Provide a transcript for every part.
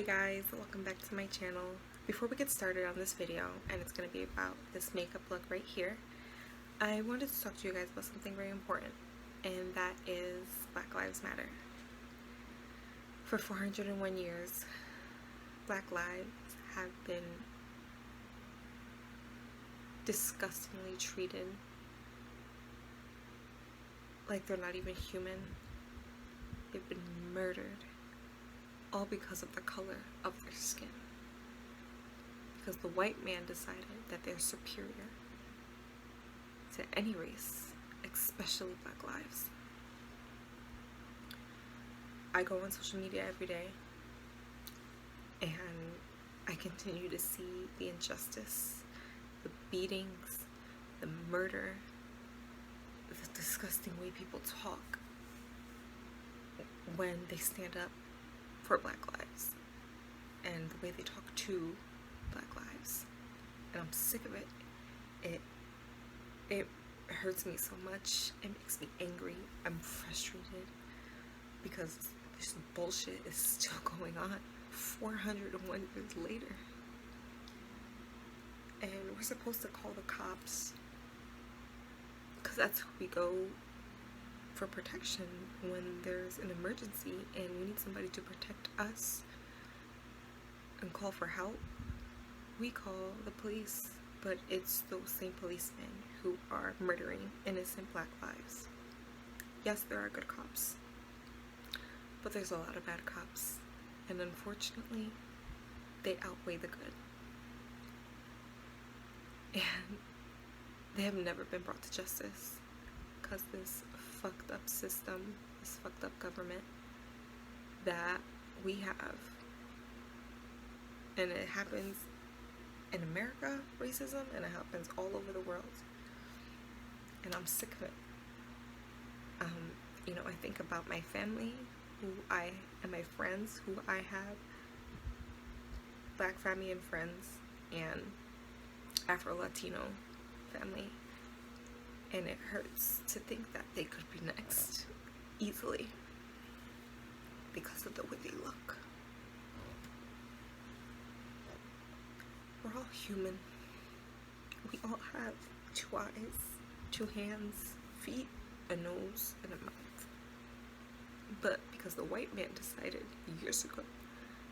Hey guys, welcome back to my channel. Before we get started on this video, and it's going to be about this makeup look right here, I wanted to talk to you guys about something very important, and that is Black Lives Matter. For 401 years, Black lives have been disgustingly treated like they're not even human. They've been murdered, all because of the color of their skin. Because the white man decided that they're superior to any race, especially Black lives. I go on social media every day and I continue to see the injustice, the beatings, the murder, the disgusting way people talk when they stand up for Black lives, and the way they talk to Black lives, and I'm sick of it. It hurts me so much. It makes me angry. I'm frustrated because this bullshit is still going on 401 years later, and we're supposed to call the cops because that's who we go for protection when there's an emergency and we need somebody to protect us and call for help. We call the police, but it's those same policemen who are murdering innocent Black lives. Yes, there are good cops, but there's a lot of bad cops, and unfortunately they outweigh the good, and they have never been brought to justice because this fucked up system, this fucked up government that we have, and it happens in America, racism, and it happens all over the world, and I'm sick of it. You know, I think about my family, and my friends who I have, Black family and friends, and Afro-Latino family, and it hurts to think that they could be next easily because of the way they look. We're all human. We all have 2 eyes, 2 hands, feet, a nose, and a mouth. But because the white man decided years ago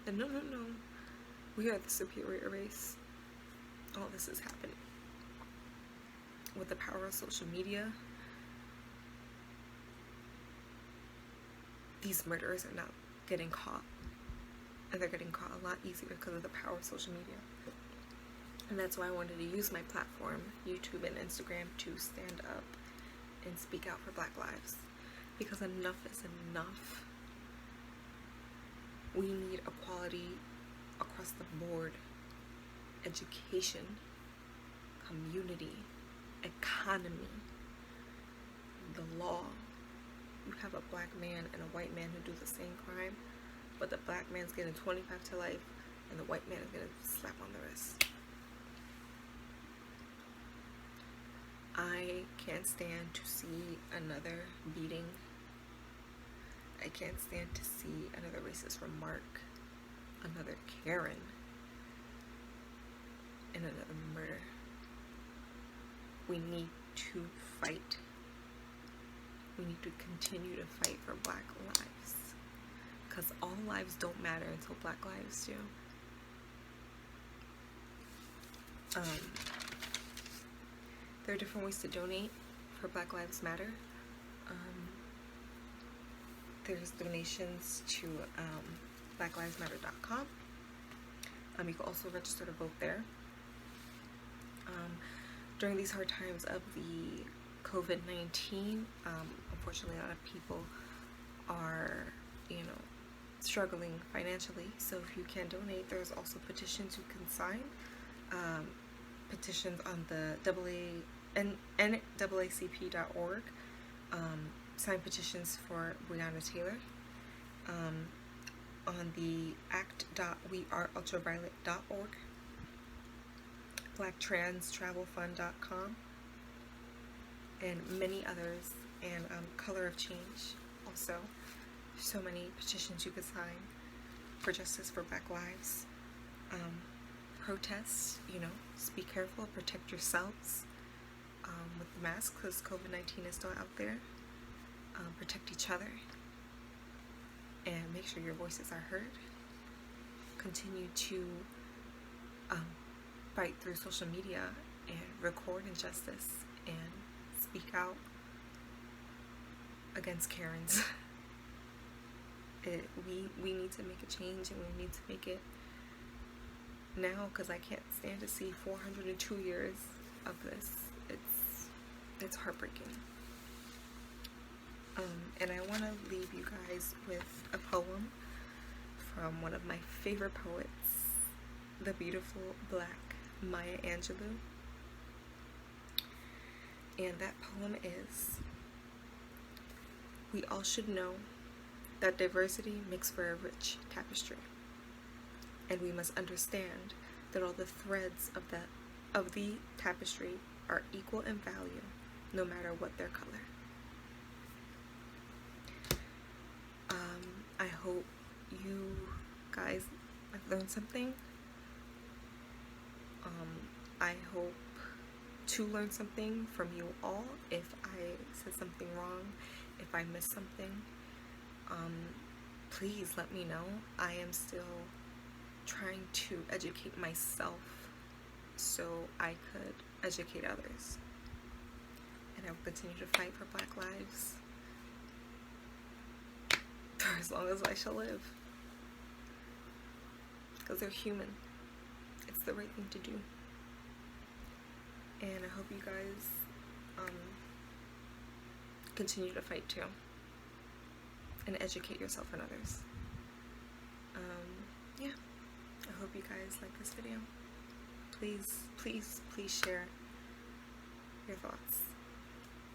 that no, we are the superior race, all this is happening. With the power of social media, these murderers are not getting caught, and they're getting caught a lot easier because of the power of social media. And that's why I wanted to use my platform, YouTube and Instagram, to stand up and speak out for Black lives, because enough is enough. We need equality across the board: education, community, economy, the law. You have a Black man and a white man who do the same crime, but the Black man's getting 25 to life and the white man is getting a slap on the wrist. I can't stand to see another beating. I can't stand to see another racist remark, another Karen, and another murder. We need to fight. We need to continue to fight for Black lives, because all lives don't matter until Black lives do. There are different ways to donate for Black Lives Matter. There's donations to blacklivesmatter.com. You can also register to vote there. During these hard times of the COVID-19, unfortunately a lot of people are, struggling financially. So if you can donate, there's also petitions you can sign. Petitions on the NAACP.org. Sign petitions for Breonna Taylor. On the act.weareultraviolet.org. BlackTransTravelFund.com, and many others, and Color of Change also. So many petitions you could sign. for justice for Black lives. Protest, you know, just be careful, protect yourselves with the mask because COVID-19 is still out there. Protect each other and make sure your voices are heard. Continue to fight through social media and record injustice and speak out against Karens. We need to make a change, and we need to make it now, because I can't stand to see 402 years of this. It's heartbreaking. And I want to leave you guys with a poem from one of my favorite poets, the beautiful Black Maya Angelou. And that poem is: we all should know that diversity makes for a rich tapestry, and we must understand that all the threads of the tapestry are equal in value, no matter what their color. I hope you guys have learned something. I hope to learn something from you all. If I said something wrong, if I missed something, please let me know. I am still trying to educate myself so I could educate others. And I will continue to fight for Black lives for as long as I shall live. Because they're human. It's the right thing to do. And I hope you guys continue to fight too. And educate yourself and others. Yeah. I hope you guys like this video. Please, please, please share your thoughts.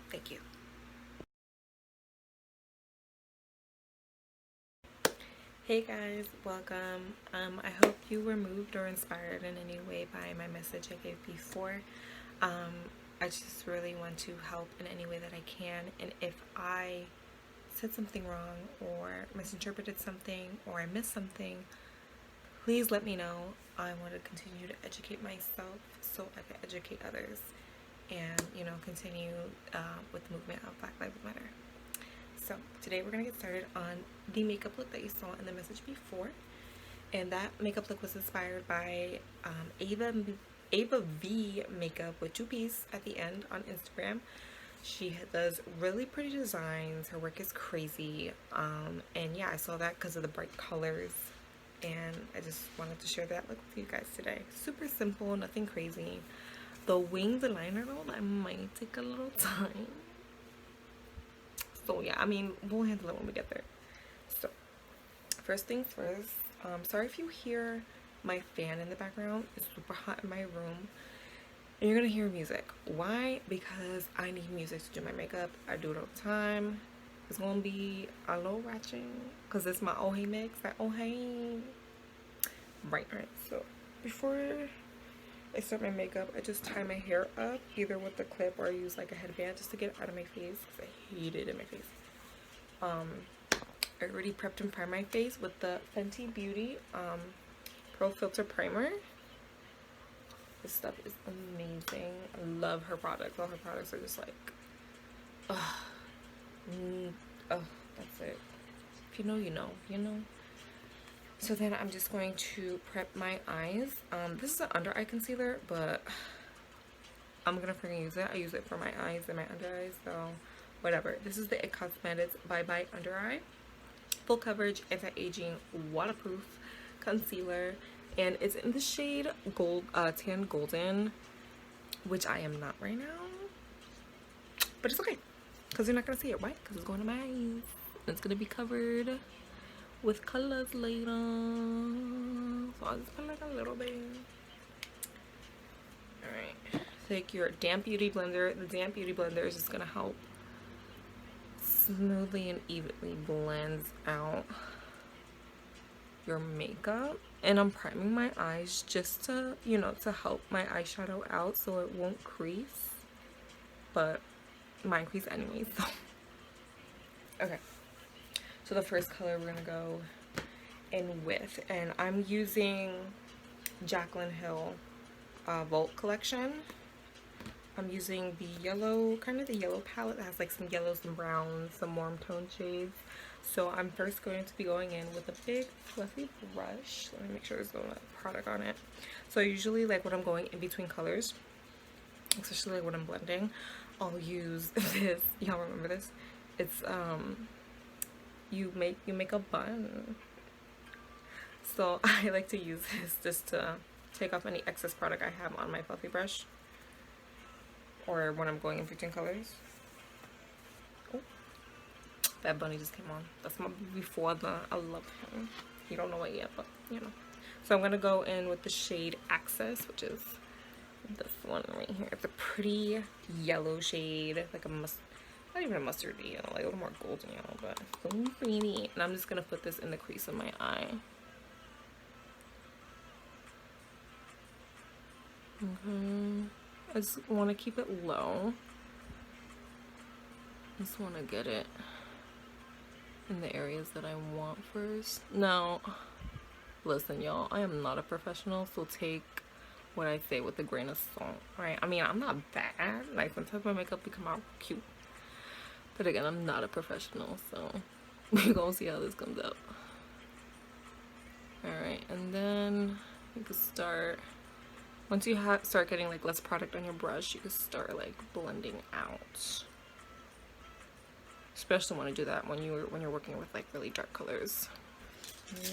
Thank you. Hey guys, welcome. I hope you were moved or inspired in any way by my message I gave before. I just really want to help in any way that I can, and if I said something wrong or misinterpreted something or I missed something, please let me know. I want to continue to educate myself so I can educate others and, you know, continue with the movement of Black Lives Matter. So today we're going to get started on the makeup look that you saw in the message before. And that makeup look was inspired by Ava V makeup with 2Ps at the end on Instagram. She does really pretty designs. Her work is crazy. And yeah, I saw that because of the bright colors. And I just wanted to share that look with you guys today. Super simple, nothing crazy. The winged liner though, that might take a little time. So yeah, I mean, we'll handle it when we get there. So first things first, sorry if you hear my fan in the background. It's super hot in my room and you're gonna hear music. Why? Because I need music to do my makeup. I do it all the time. It's gonna be a little ratchet because it's my Ohe mix. That Ohe. Right. So before I start my makeup, I just tie my hair up either with the clip or I use like a headband just to get it out of my face because I hate it in my face. I already prepped and primed my face with the Fenty Beauty Pro Filter Primer. This stuff is amazing. I love her products. All her products are just like, oh, that's it. If you know, you know, you know. So then I'm just going to prep my eyes. This is an under eye concealer, but I'm gonna freaking use it. I use it for my eyes and my under eyes, so whatever. This is the IT Cosmetics Bye Bye Under Eye Full Coverage Anti-Aging Waterproof Concealer, and it's in the shade gold, tan golden, which I am not right now, but it's okay because you're not gonna see it. Why? Because it's going to my eyes. It's gonna be covered with colors later, so I'll just put like a little bit. Alright, take your damp beauty blender. The damp beauty blender is just gonna help smoothly and evenly blend out your makeup. And I'm priming my eyes just to, you know, to help my eyeshadow out so it won't crease, but mine crease anyway, so okay. So the first color we're gonna go in with, and I'm using Jaclyn Hill Vault collection. I'm using the yellow, kind of the yellow palette that has like some yellows, some browns, some warm tone shades. So I'm first going to be going in with a big fluffy brush. Let me make sure there's no product on it. So usually like when I'm going in between colors, especially like when I'm blending, I'll use this. Y'all remember this? It's you make a bun. So I like to use this just to take off any excess product I have on my fluffy brush, or when I'm going in between colors. Oh, that bunny just came on. That's my before the I love him. You don't know it yet, but you know. So I'm gonna go in with the shade Access, which is this one right here. It's a pretty yellow shade, like a not even a mustardy yellow, like a little more golden yellow, but so pretty. And I'm just gonna put this in the crease of my eye. Okay. I just want to keep it low. Just want to get it in the areas that I want first. Now, listen, y'all, I am not a professional, so take what I say with a grain of salt, right? I mean, I'm not bad. Like, sometimes my makeup can come out cute. But again, I'm not a professional, so we're gonna see how this comes out. Alright, and then you can start, once you start getting like less product on your brush, you can start like blending out. Especially want to do that when you're working with like really dark colors.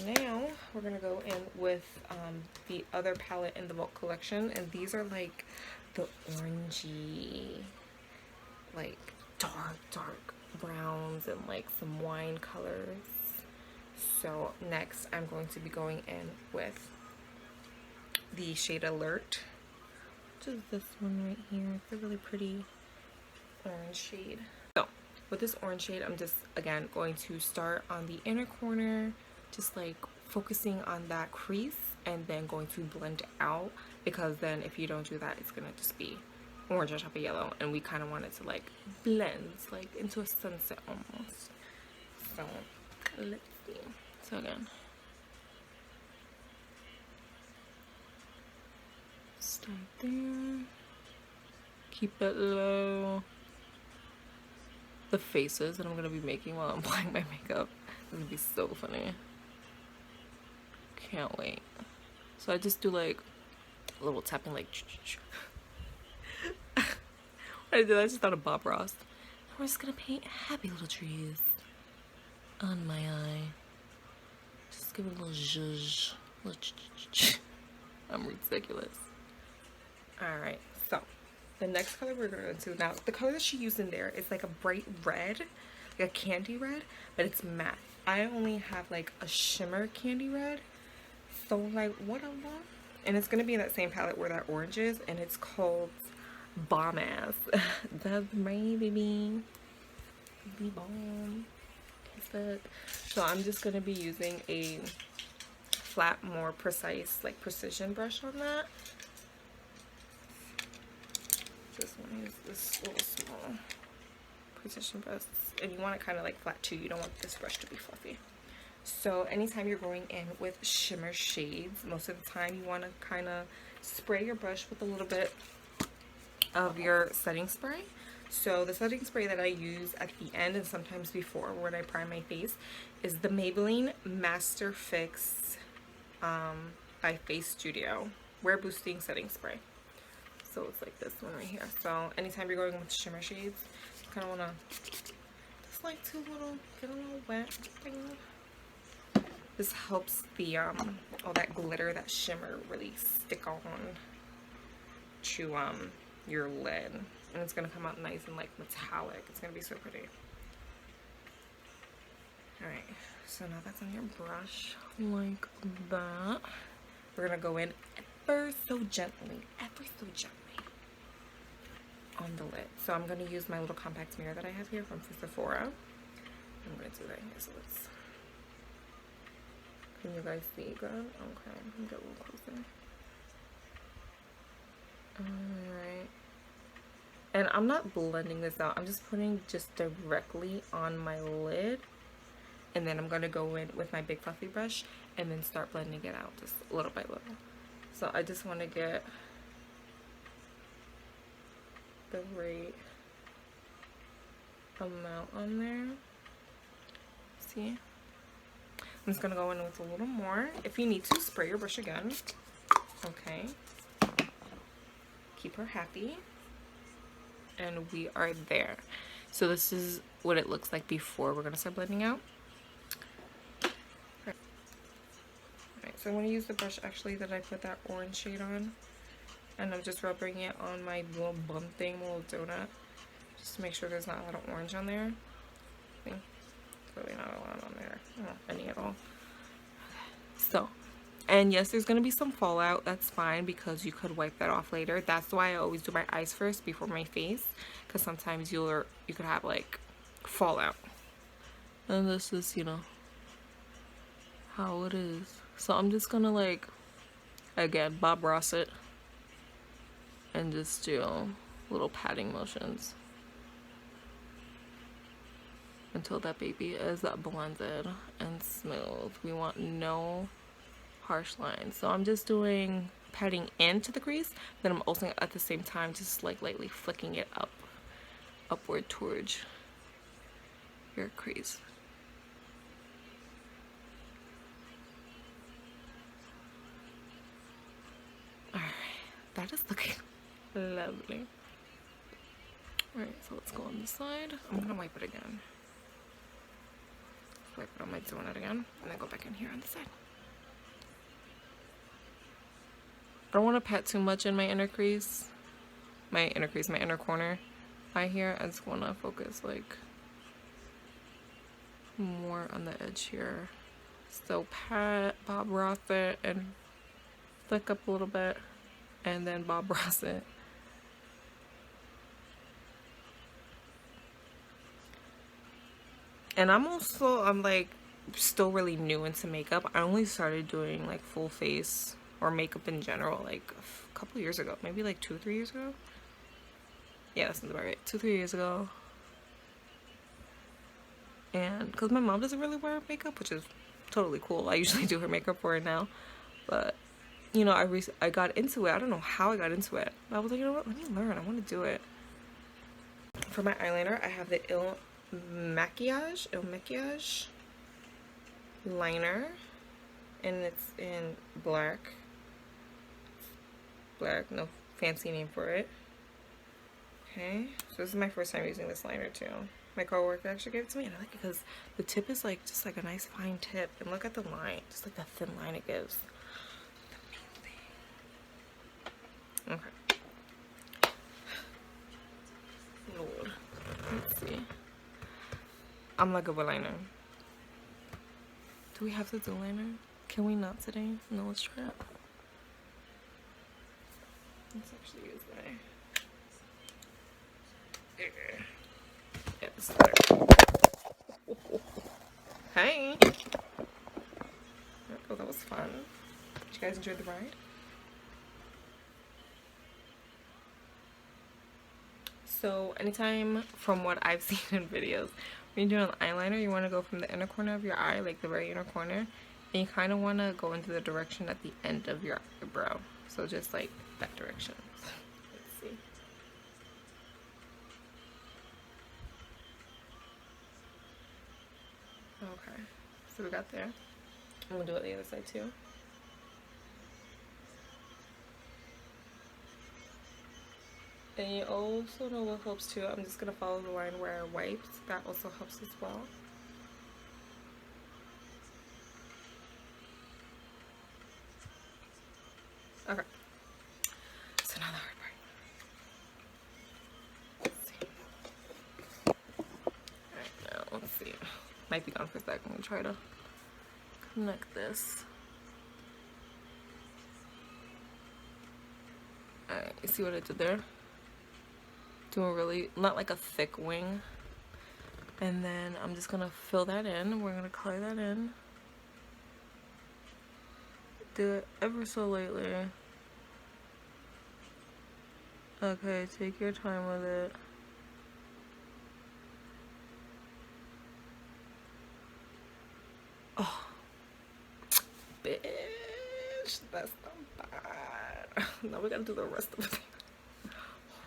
Now we're gonna go in with the other palette in the Vault collection, and these are like the orangey, like dark browns and like some wine colors. So next I'm going to be going in with the shade Alert, which is this one right here. It's a really pretty orange shade. So with this orange shade, I'm just again going to start on the inner corner, just like focusing on that crease, and then going to blend out, because then if you don't do that, it's gonna just be orange on top of yellow, and we kind of want it to like blend like into a sunset almost. So let's see. So again, start there, keep it low. The faces that I'm gonna be making while I'm applying my makeup is gonna be so funny. Can't wait. So I just do like a little tapping, like I just thought of Bob Ross. We're just gonna paint happy little trees on my eye. Just give it a little zhuzh. I'm ridiculous. Alright, so the next color we're going to, now the color that she used in there is like a bright red, like a candy red, but it's matte. I only have like a shimmer candy red, so like what I want, and it's gonna be in that same palette where that orange is, and it's called Bomb Ass. That's right, baby. Be bomb. So I'm just gonna be using a flat, more precise, like precision brush on that. This one is this little small precision brush, and you want it kind of like flat too. You don't want this brush to be fluffy. So anytime you're going in with shimmer shades, most of the time you want to kind of spray your brush with a little bit of your setting spray. So the setting spray that I use at the end and sometimes before when I prime my face is the Maybelline Master Fix by Face Studio Wear Boosting Setting Spray. So it's like this one right here. So anytime you're going with shimmer shades, you kind of want to just like get a little wet. This helps the all that glitter, that shimmer really stick on to your lid, and it's gonna come out nice and like metallic. It's gonna be so pretty. Alright, so now that's on your brush like that. We're gonna go in ever so gently on the lid. So I'm gonna use my little compact mirror that I have here from Sephora. I'm gonna do that here, so let's, can you guys see good? Okay, let me get a little closer. Alright. And I'm not blending this out. I'm just putting just directly on my lid. And then I'm going to go in with my big fluffy brush and then start blending it out just little by little. So I just want to get the right amount on there. See? I'm just going to go in with a little more. If you need to, spray your brush again. Okay. Keep her happy. And we are there. So this is what it looks like before we're going to start blending out. Alright, so I'm going to use the brush actually that I put that orange shade on. And I'm just rubbing it on my little bun thing, little donut. Just to make sure there's not a lot of orange on there. I think really not a lot on there. Not any at all. So, and yes, there's going to be some fallout. That's fine because you could wipe that off later. That's why I always do my eyes first before my face. Because sometimes you could have like fallout. And this is, you know, how it is. So I'm just going to like, again, Bob Ross it. And just do little patting motions. Until that baby is blended and smooth. We want no harsh lines. So I'm just doing patting into the crease, then I'm also at the same time just like lightly flicking it upward towards your crease. Alright, that is looking lovely. Alright, so let's go on this side. I'm gonna wipe it again. Wipe it on my donut again, and then go back in here on the side. I don't want to pat too much in my inner crease. My inner corner eye here. I just want to focus like more on the edge here. So pat, Bob Ross it, and flick up a little bit, and then Bob Ross it. And I'm like still really new into makeup. I only started doing like full face or makeup in general like a couple years ago, maybe like 2 or 3 years ago. Yeah, that sounds about right. 2 or 3 years ago. And because my mom doesn't really wear makeup, which is totally cool. I usually do her makeup for her now, but you know, I got into it. I don't know how I got into it. I was like, you know what? Let me learn. I want to do it. For my eyeliner, I have the Il Maquillage liner, and it's in black, no fancy name for it. Okay, so this is my first time using this liner too. My coworker actually gave it to me, and I like it because the tip is like just like a nice fine tip, and look at the line, just like the thin line it gives. Okay. Lord, let's see. I'm like a liner. Do we have to do liner? Can we not today? No, let's try it. Let's actually use my. Yeah, this is better. Hey! Oh, that was fun. Did you guys enjoy the ride? So, anytime from what I've seen in videos, when you're doing eyeliner, you want to go from the inner corner of your eye, like the very inner corner, and you kind of want to go into the direction at the end of your eyebrow. So just like that direction. Let's see. Okay, so we got there. I'm gonna do it the other side too. And you also know what helps too. I'm just gonna follow the line where I wiped. That also helps as well. Okay. So now the hard part. Let's see. Alright, now let's see. Might be gone for a second. I'm gonna try to connect this. Alright, you see what I did there? Doing really, not like a thick wing. And then I'm just gonna fill that in. We're gonna color that in. Do it ever so lightly. Okay, take your time with it. bitch, that's not bad. Now we gotta do the rest of it.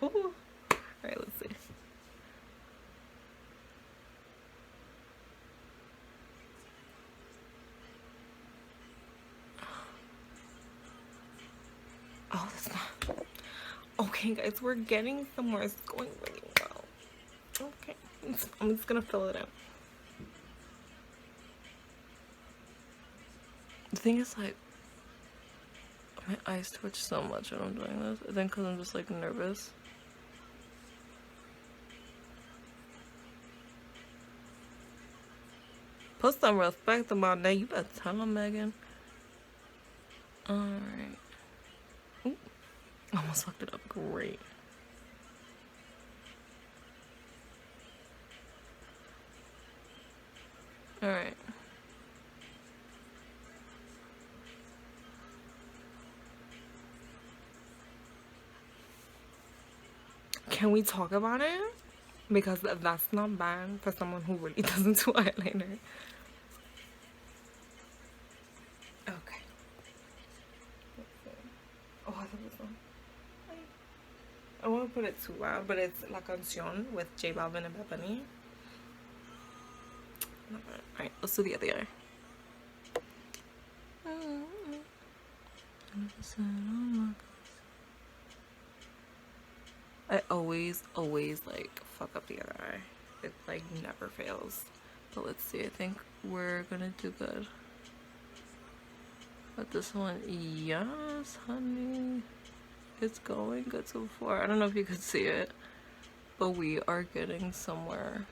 Alright, let's see. Oh, that's not. Okay, guys, we're getting somewhere. It's going really well. Okay, I'm just gonna fill it in. The thing is, like, my eyes twitch so much when I'm doing this. I think because I'm just, like, nervous. Put some respect about that. You better tell them, Megan. Alright. Almost fucked it up. Great. Alright. Can we talk about it? Because that's not bad for someone who really doesn't do eyeliner. Okay. Oh, I thought it was on. I won't put it too loud, but it's La Canción with J Balvin and Bad Bunny. Alright, let's do the other eye. I always like fuck up the other eye. It like never fails. But let's see, I think we're gonna do good. But this one, yes, honey. It's going good so far. I don't know if you could see it, but we are getting somewhere.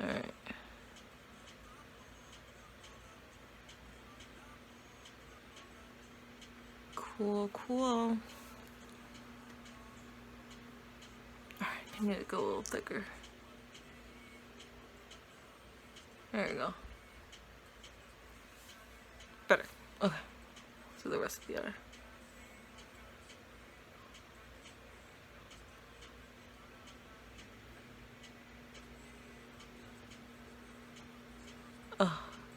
Alright. Cool. Alright, I need to go a little thicker. There you go. Better. Okay. So the rest of the eye.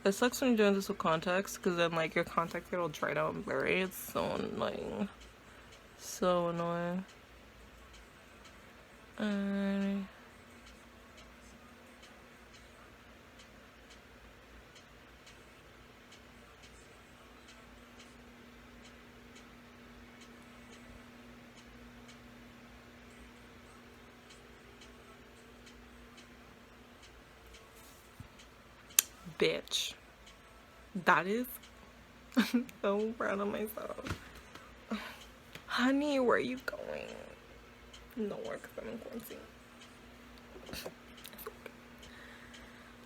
It sucks when you're doing this with contacts, because then like your contacts get all dried out and blurry. It's so annoying. So annoying. Alrighty. Bitch. That is so proud of myself. Honey, where are you going? Nowhere, because I'm in quarantine.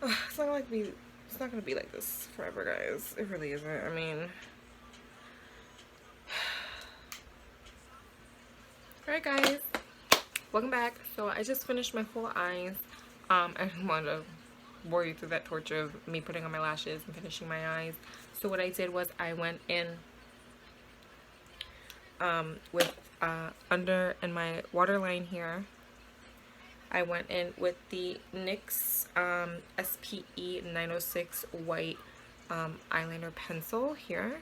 It's not gonna be like this forever, guys. It really isn't. I mean, alright guys, welcome back. So I just finished my full eyes. I didn't want to bore you through that torture of me putting on my lashes and finishing my eyes. So what I did was I went in with under in my waterline here, I went in with the NYX SPE 906 white eyeliner pencil here,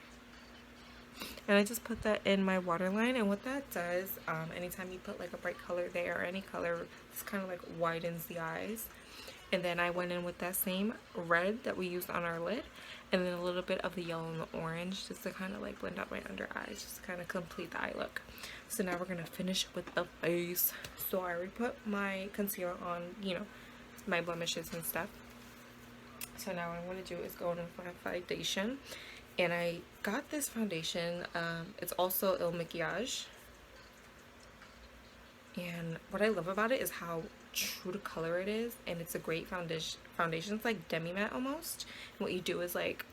and I just put that in my waterline. And what that does, anytime you put like a bright color there or any color, it's kind of like widens the eyes. And then I went in with that same red that we used on our lid, and then a little bit of the yellow and the orange, just to kind of like blend out my under eyes, just to kind of complete the eye look. So now we're gonna finish with the face. So I already put my concealer on, you know, my blemishes and stuff. So now what I'm gonna do is go in with my foundation, and I got this foundation. It's also Il Makiage, and what I love about it is how true to color it is, and it's a great foundation. It's like demi matte almost. And what you do is, like,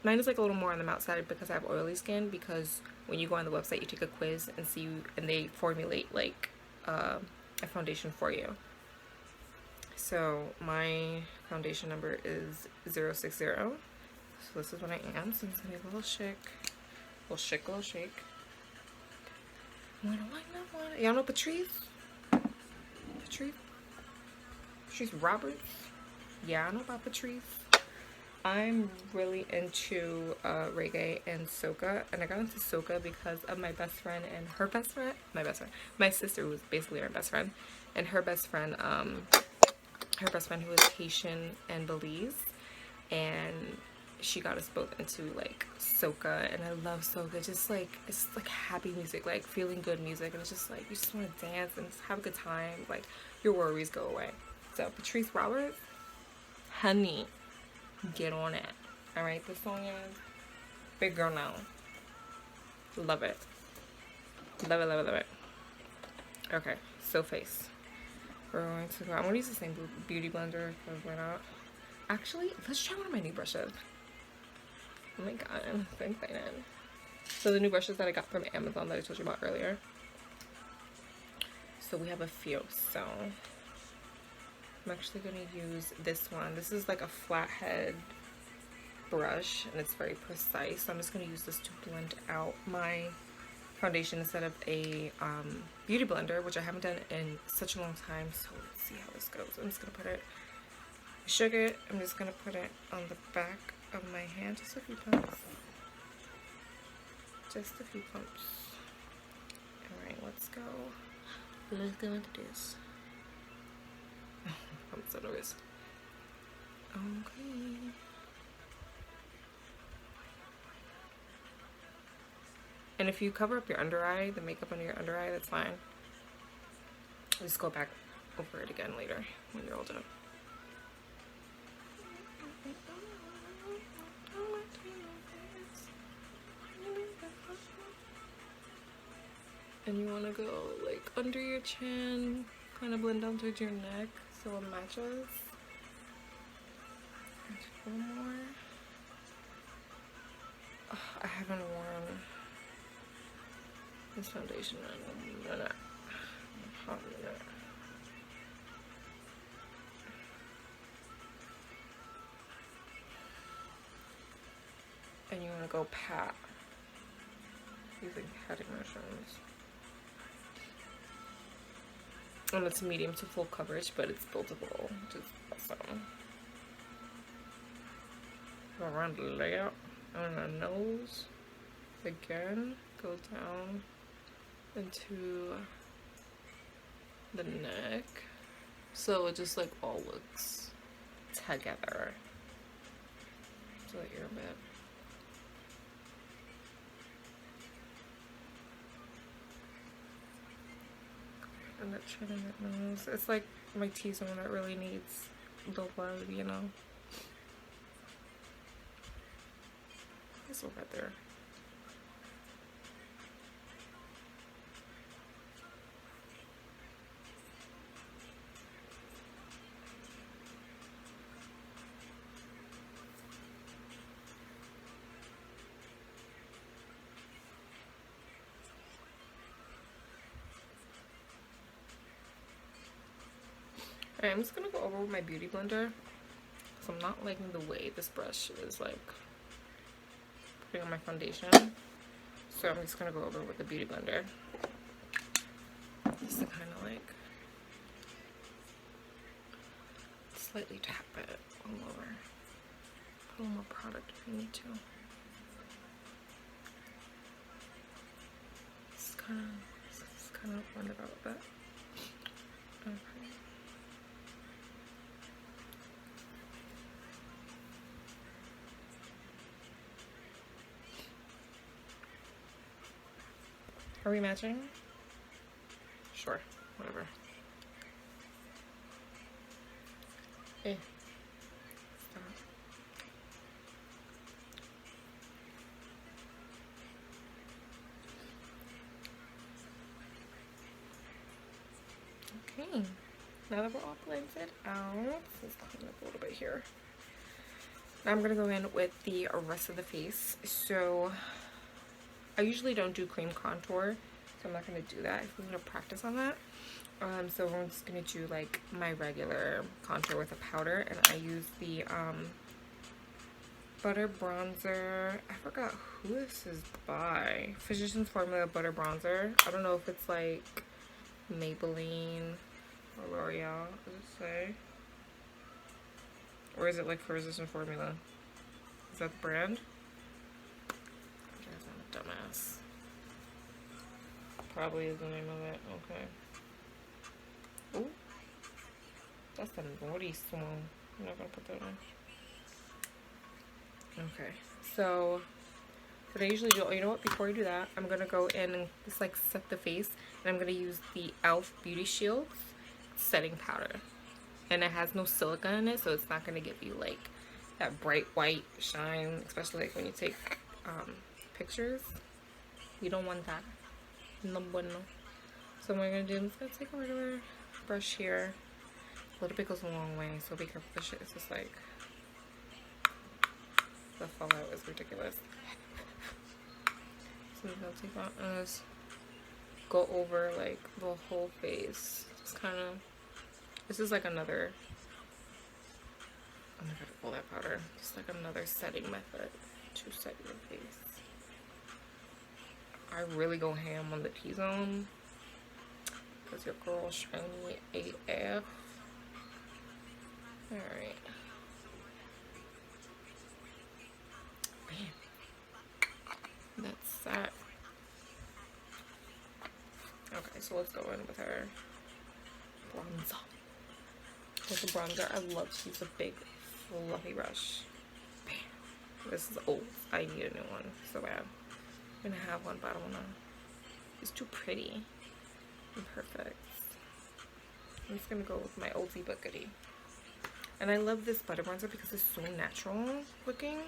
mine is like a little more on the matte side because I have oily skin, because when you go on the website you take a quiz and see, and they formulate like a foundation for you. So my foundation number is 060. So this is what I am. So I'm just gonna give a little shake. Little shake. Y'all know Patrice Roberts? Yeah, I know about Patrice. I'm really into reggae and soca, and I got into soca because of my best friend and her best friend, my sister was basically our best friend, and her best friend who was Haitian and Belize, and she got us both into like soca, and I love soca. Just like, it's like happy music, like feeling good music, and it's just like you just want to dance and just have a good time, like your worries go away. So Patrice Roberts, honey, get on it. All right, this song is Big Girl Now. Love it. Love it, love it, love it. Okay, so face. We're going to go, I'm going to use the same beauty blender because why not? Actually, let's try one of my new brushes. Oh my god, I'm so excited. So the new brushes that I got from Amazon that I told you about earlier. So we have a few. So I'm actually going to use this one. This is like a flathead brush and it's very precise. So I'm just going to use this to blend out my foundation instead of a beauty blender, which I haven't done in such a long time. So let's see how this goes. I'm just going to put it, sugar, I'm just going to put it on the back of my hand, just a few pumps. Just a few pumps. Alright, let's go. Let's go into this. I'm so nervous. Okay. And if you cover up your under eye, the makeup under your under eye, that's fine. Just go back over it again later when you're all done. And you want to go like under your chin, kind of blend down towards your neck so it matches. One more. Oh, I haven't worn this foundation in a minute. Hot minute. And you want to go pat using patting motions. And it's medium to full coverage, but it's buildable, which is awesome. Go around the layout on the nose. Again, go down into the neck. So it just like all looks together. So that you're a bit. And that chin and that nose. It's like my T-zone that really needs the love, you know. This one right there. Alright, I'm just gonna go over with my beauty blender because I'm not liking the way this brush is like putting on my foundation. So I'm just gonna go over with the beauty blender just to kind of like slightly tap it all over. Put a little more product if you need to. Just kind of blend it out a bit. Okay. Are we matching? Sure, whatever. Eh. Stop. Okay, now that we're all blended out, let's clean up a little bit here. Now I'm gonna go in with the rest of the face. So I usually don't do cream contour, so I'm not going to do that. I'm going to practice on that. So I'm just going to do like my regular contour with a powder, and I use the Butter Bronzer. I forgot who this is by. Physicians Formula Butter Bronzer. I don't know if it's like Maybelline or L'Oreal, does it say? Or is it like Physicians Formula? Is that the brand? Guys, I'm a dumbass. Probably is the name of it. Okay. Ooh. That's the naughty song. I'm not gonna put that on. Okay. So what I usually do, oh, you know what, before I do that, I'm gonna go in and just like set the face, and I'm gonna use the e.l.f. Beauty Shield setting powder. And it has no silica in it, so it's not gonna give you like that bright white shine, especially like when you take pictures. You don't want that. No bueno. So what I'm gonna do, I'm just gonna take a regular brush here. A little bit goes a long way, so be careful with shit. It's just like the fallout is ridiculous. So I'm gonna take out and just go over like the whole face. Just kind of. This is like another. I'm not gonna pull that powder. Just like another setting method to set your face. I really go ham on the T-zone because your girl shiny AF. Alright. Bam. That's that. Okay, so let's go in with our bronzer. With the bronzer, I love to use a big fluffy brush. Bam. This is old. I need a new one so bad. I'm gonna have one, but I don't wanna. It's too pretty and perfect. I'm just gonna go with my oldie but goodie. And I love this butter bronzer because it's so natural looking.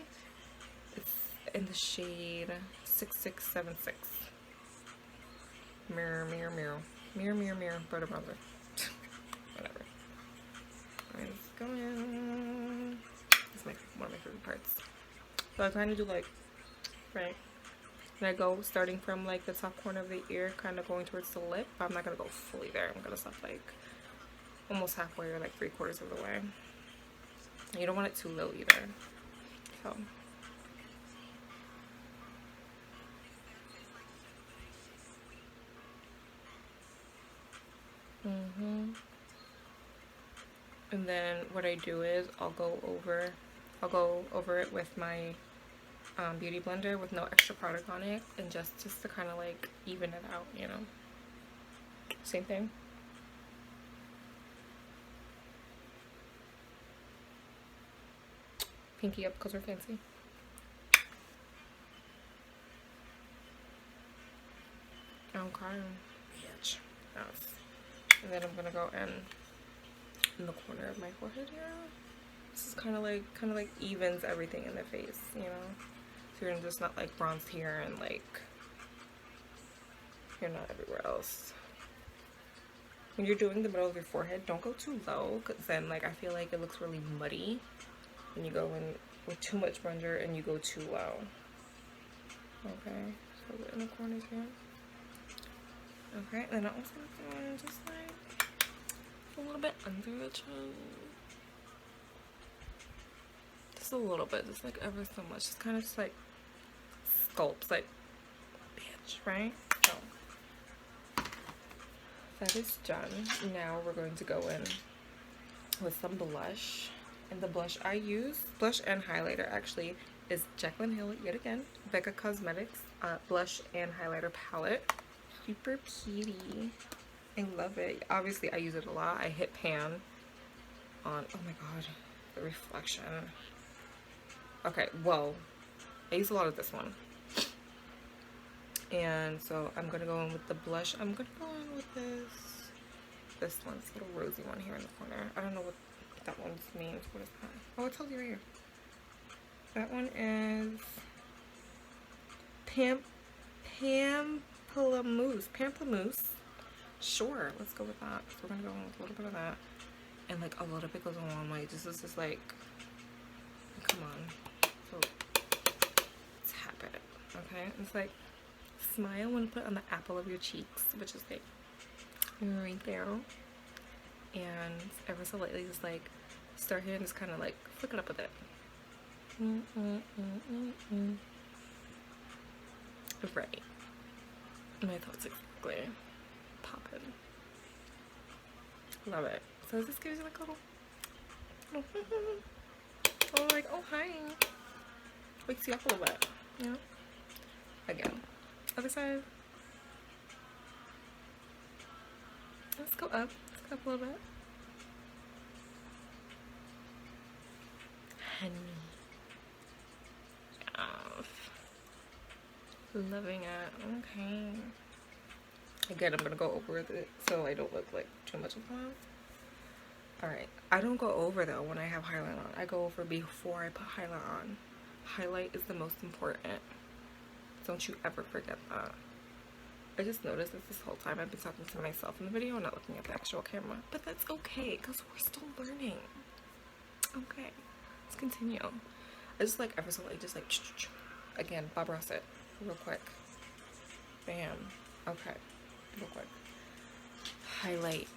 It's in the shade 6676. Mirror, mirror, mirror. Mirror, mirror, mirror, butter bronzer. Whatever. Alright, let's go in. This is one of my favorite parts. So I kind of do like, right? And I go starting from like the top corner of the ear, kind of going towards the lip. But I'm not gonna go fully there. I'm gonna stop like almost halfway or like 3/4 of the way. And you don't want it too low either. So. And then what I do is I'll go over it with my beauty blender with no extra product on it, and just to kind of like even it out, you know. Same thing. Pinky up because we're fancy. Okay, bitch. Yes. And then I'm gonna go in the corner of my forehead here. This is kind of like evens everything in the face, you know. So you're just not like bronzed here and like you're not everywhere else. When you're doing the middle of your forehead, don't go too low, because then like I feel like it looks really muddy when you go in with too much bronzer and you go too low. Okay, so in the corners here. Okay, and then I also go in just like a little bit under the chin. Just a little bit, just like ever so much. Just kind of just like sculpts, like, bitch, right? So that is done. Now we're going to go in with some blush. And the blush I use, blush and highlighter actually, is Jaclyn Hill yet again. Becca Cosmetics blush and highlighter palette. Super pretty. I love it. Obviously I use it a lot. I hit pan on, oh my god, the reflection. Okay, well, I use a lot of this one. And so I'm gonna go in with the blush. I'm gonna go in with this one, this little rosy one here in the corner. I don't know what that one means. What is that? Oh, it tells you right here. That one is Pamplemousse. Sure, let's go with that. So we're gonna go in with a little bit of that, and like a little bit goes a long way. This is just like, come on. So tap it. Okay, it's like smile when you put it on the apple of your cheeks, which is like right there, and ever so lightly just like start here and just kind of like flick it up with it. Right. My thoughts exactly. Poppin'. Love it. So this gives you like a little oh like, oh hi. wakes you up a little bit, you know? Again, other side. Let's go up. Let's go up a little bit. Honey. Off. Loving it. Okay. Again, I'm gonna go over it so I don't look like too much of one. Alright. I don't go over though when I have highlight on. I go over before I put highlight on. Highlight is the most important. Don't you ever forget that. I just noticed this whole time I've been talking to myself in the video, not looking at the actual camera. But that's okay, because we're still learning. Okay. Let's continue. I just like ever so like just like again, Bob Ross it real quick. Bam. Okay. Real quick. Highlight.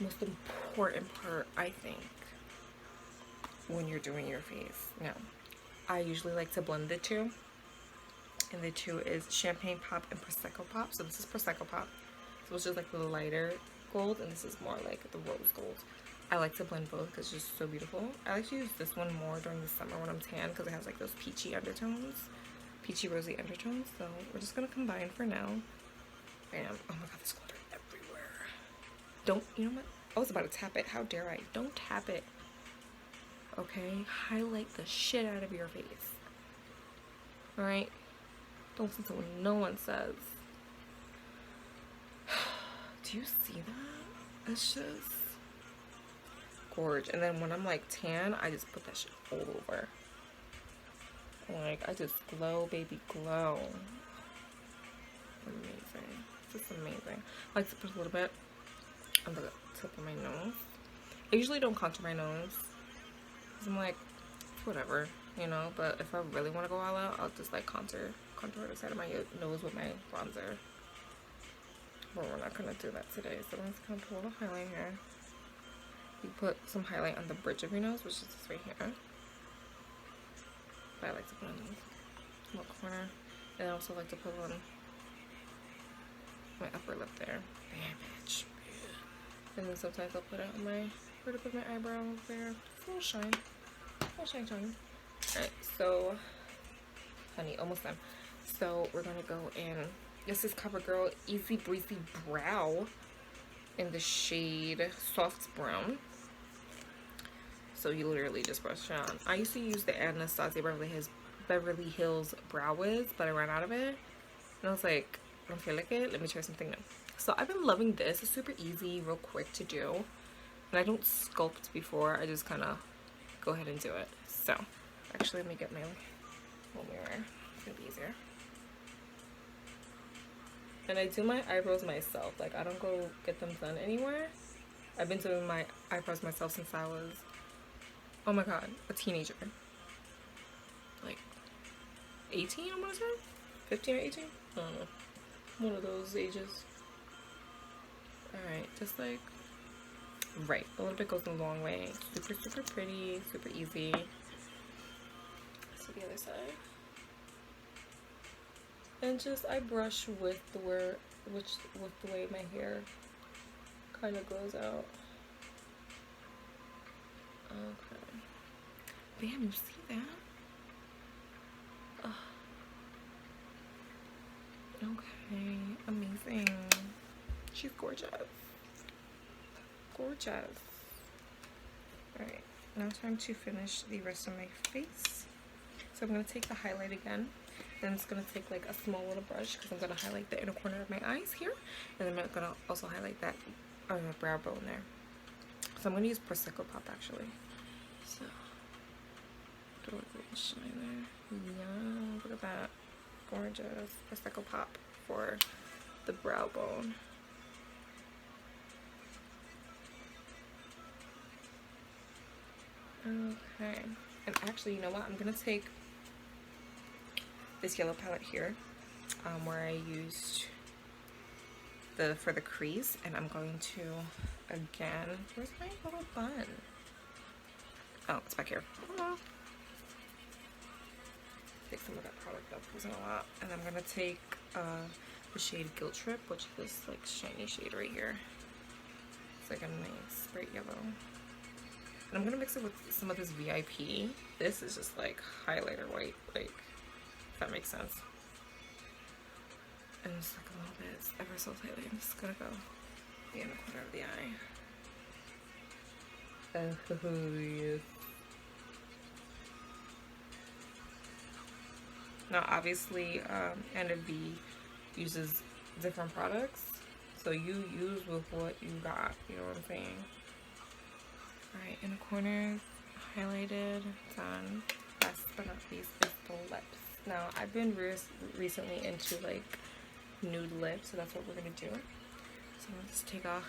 Most important part, I think, when you're doing your face. Now, I usually like to blend the two. And the two is Champagne Pop and Prosecco Pop. So this is Prosecco Pop. So it's just like the lighter gold, and this is more like the rose gold. I like to blend both because it's just so beautiful. I like to use this one more during the summer when I'm tan because it has like those peachy undertones. Peachy rosy undertones. So we're just going to combine for now. Bam. Oh my god, there's glitter everywhere. Don't, you know what? I was about to tap it. How dare I? Don't tap it. Okay? Highlight the shit out of your face. Alright? Don't listen to what no one says. Do you see that? It's just gorge. And then when I'm like tan, I just put that shit all over. Like, I just glow, baby, glow. Amazing. Just amazing. I like to put a little bit on the tip of my nose. I usually don't contour my nose. Because I'm like, whatever, you know. But if I really want to go all out, I'll just like contour the side of my nose with my bronzer. But we're not going to do that today. So I'm just going to put a little highlight here. You put some highlight on the bridge of your nose, which is this right here. But I like to put on the little corner. And I also like to put on my upper lip there. Bam, bitch. And then sometimes I'll put it on my, where to put my eyebrow over there. It's a little shine. A little shine, shine. Alright, so, honey, almost done. So, we're going to go in. This is CoverGirl Easy Breezy Brow in the shade Soft Brown. So, you literally just brush it on. I used to use the Anastasia Beverly Hills Brow Wiz, but I ran out of it. And I was like, I don't feel like it. Let me try something new. So, I've been loving this. It's super easy, real quick to do. And I don't sculpt before. I just kind of go ahead and do it. So, actually, let me get my little mirror. It's going to be easier. And I do my eyebrows myself. Like, I don't go get them done anywhere. I've been doing my eyebrows myself since I was, oh my god, a teenager. Like, 18, I want to say? 15 or 18? I don't know. One of those ages. Alright, just like, right. A little bit goes a long way. Super, super pretty. Super easy. So the other side. And just, I brush with the way my hair kind of grows out. Okay. Bam, you see that? Oh. Okay, amazing. She's gorgeous. Gorgeous. Alright, now time to finish the rest of my face. So I'm going to take the highlight again. And I'm just going to take like a small little brush because I'm going to highlight the inner corner of my eyes here. And then I'm going to also highlight that brow bone there. So I'm going to use Prosecco Pop actually. So, do a little shine there. Yeah, look at that. Gorgeous Prosecco Pop for the brow bone. Okay. And actually, you know what? I'm going to take this yellow palette here, where I used for the crease, and I'm going to, again, where's my little bun? Oh, it's back here. Hello. Take some of that product up, using a lot, and I'm going to take the shade Guilt Trip, which is this like shiny shade right here. It's like a nice bright yellow. And I'm gonna mix it with some of this VIP. This is just like highlighter white, like, if that makes sense. And just like a little bit, it's ever so slightly. I'm just gonna go in the corner of the eye. Oh, yes. Now, obviously, Anna V uses different products, so you use with what you got. You know what I'm saying? All right, in the corners, highlighted, done. Last but not least is the lips. Now, I've been recently into like nude lips, so that's what we're gonna do. So I'm gonna just take off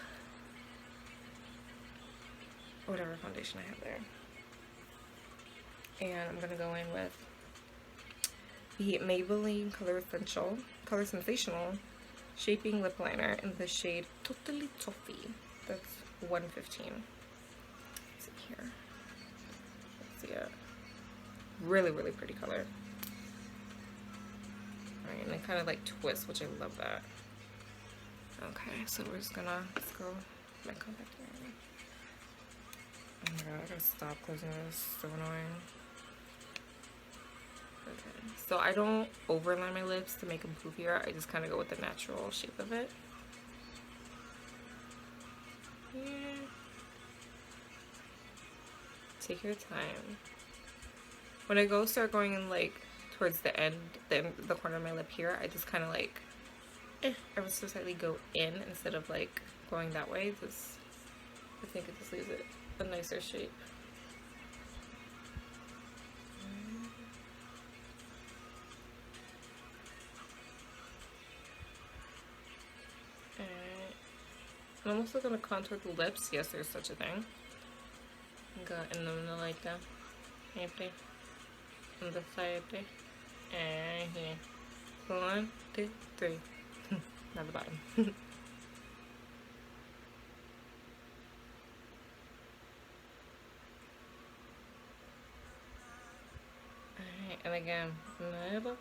whatever foundation I have there, and I'm gonna go in with the Maybelline Color Sensational Shaping Lip Liner in the shade Totally Toffee. That's 115. Let's see here. Let's see it. Really, really pretty color. Alright, and it kind of like twists, which I love that. Okay, so we're just gonna, let's go my contact area. Oh my god, I gotta stop closing this. So annoying. Okay, so I don't overline my lips to make them poofier. I just kind of go with the natural shape of it. Yeah. Take your time. When I start going in like towards the end, the corner of my lip here, I just kind of like, ever so slightly go in instead of like going that way. Just, I think it just leaves it a nicer shape. I'm also going to contour the lips. Yes, there's such a thing. Go in the middle like that. On the side there. And here. 1, 2, 3. Not the bottom. Alright, and again, in the middle.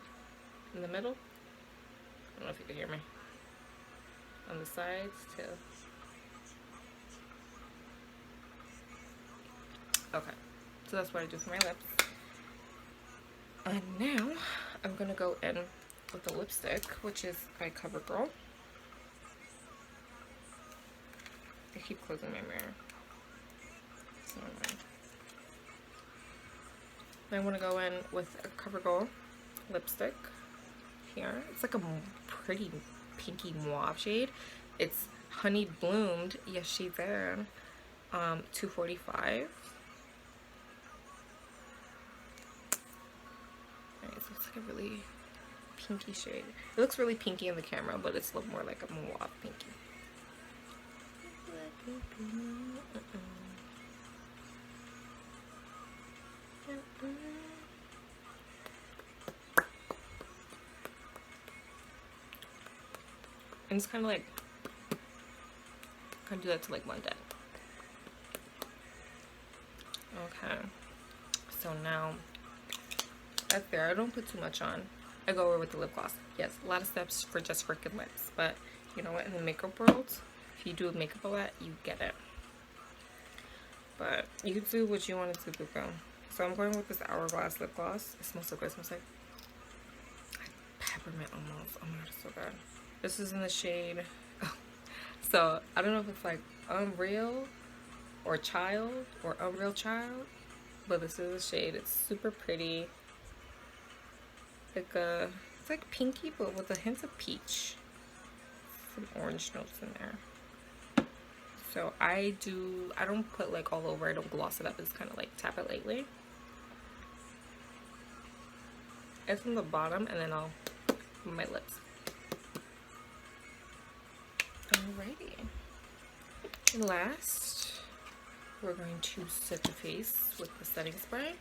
In the middle. I don't know if you can hear me. On the sides too. Okay, so that's what I do for my lips. And now I'm gonna go in with the lipstick, which is by CoverGirl. I keep closing my mirror. So I want to go in with a CoverGirl lipstick here. It's like a pretty pinky mauve shade. It's Honey Bloomed. Yes, she's there. 245. Alright, so it's like a really pinky shade. It looks really pinky in the camera, but it's a little more like a mauve pinky. And it's kind of like, do that to like blend it. Okay, so now that's there. I don't put too much on. I go over with the lip gloss. Yes, a lot of steps for just freaking lips, but you know what? In the makeup world, if you do makeup a lot, you get it. But you can do what you want to do, girl. So I'm going with this Hourglass lip gloss. It smells so good. It smells like peppermint almost. Oh my god, it's so good. This is in the shade. So I don't know if it's like Unreal or Child or Unreal Child, but this is the shade. It's super pretty. Like it's like pinky, but with a hint of peach. Some orange notes in there. So I don't put like all over. I don't gloss it up. It's kind of like tap it lightly. It's from the bottom, and then I'll put my lips. Alrighty. And last, we're going to set the face with the setting spray.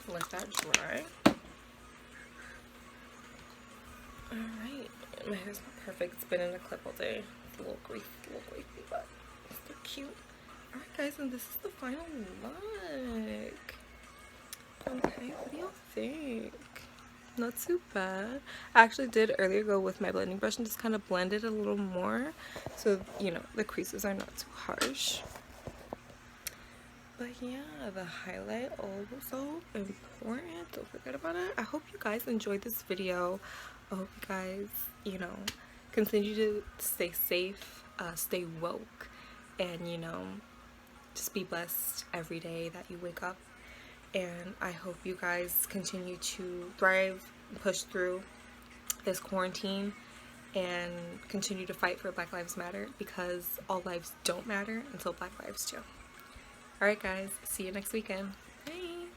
Let that dry. Alright. My hair's not perfect. It's been in a clip all day. It's a little griefy, but it's still cute. Alright guys, and this is the final look. Okay, what do y'all think? Not too bad. I actually did earlier go with my blending brush and just kind of blend it a little more, so you know the creases are not too harsh. But yeah, the highlight also important. Don't forget about it. I hope you guys enjoyed this video. I hope you guys, you know, continue to stay safe, stay woke, and just be blessed every day that you wake up. And I hope you guys continue to thrive and push through this quarantine and continue to fight for Black Lives Matter, because all lives don't matter until Black lives do. Alright guys, see you next weekend.